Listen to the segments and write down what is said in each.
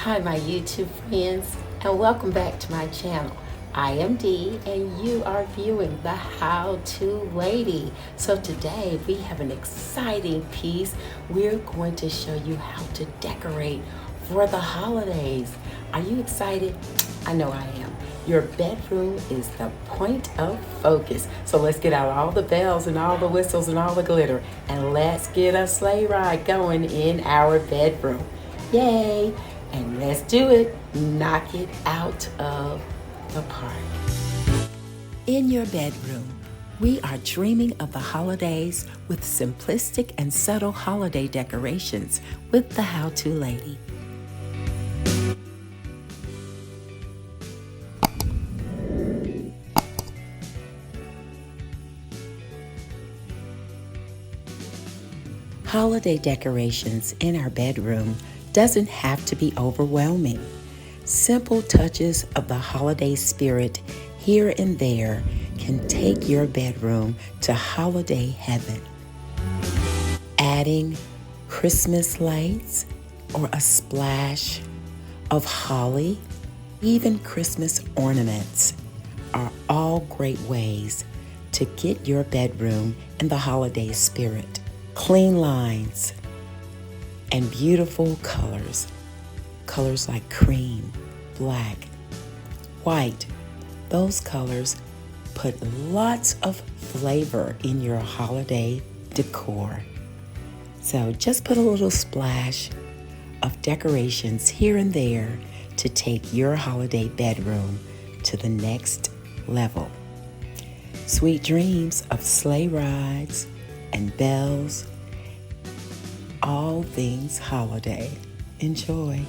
Hi my YouTube friends, and welcome back to my channel. I am Dee and you are viewing the How To Lady. So today we have an exciting piece. We're going to show you how to decorate for the holidays. Are you excited? I know I am. Your bedroom is the point of focus. So let's get out all the bells and all the whistles and all the glitter, and let's get a sleigh ride going in our bedroom. Yay! And let's do it. Knock it out of the park. In your bedroom, we are dreaming of the holidays with simplistic and subtle holiday decorations with the How To Lady. Holiday decorations in our bedroom doesn't have to be overwhelming. Simple touches of the holiday spirit here and there can take your bedroom to holiday heaven. Adding Christmas lights or a splash of holly, even Christmas ornaments are all great ways to get your bedroom in the holiday spirit. Clean lines and beautiful colors. Colors like cream, black, white. Those colors put lots of flavor in your holiday decor. So just put a little splash of decorations here and there to take your holiday bedroom to the next level. Sweet dreams of sleigh rides and bells. All things holiday. Enjoy.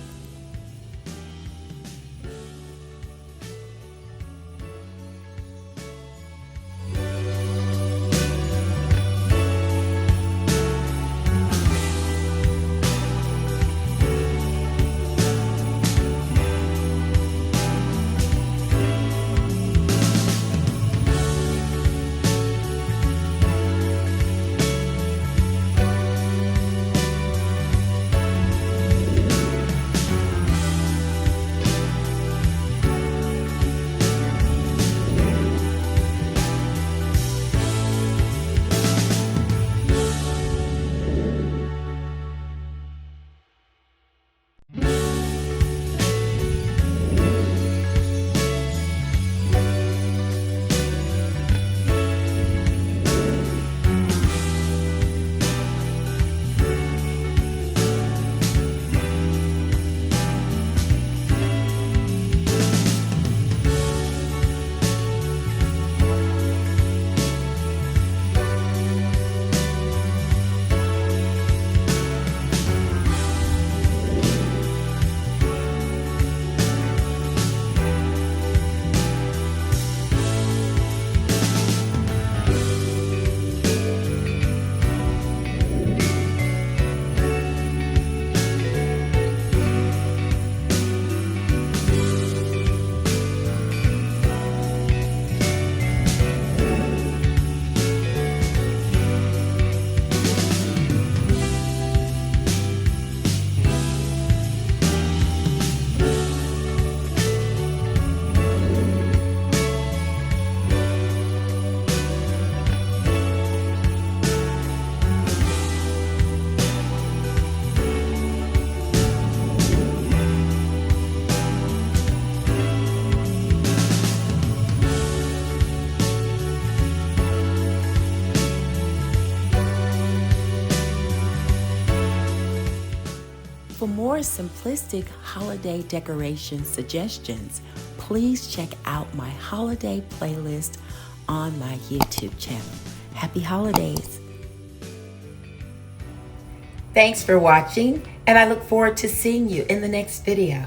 For more simplistic holiday decoration suggestions, please check out my holiday playlist on my YouTube channel. Happy holidays! Thanks for watching, and I look forward to seeing you in the next video.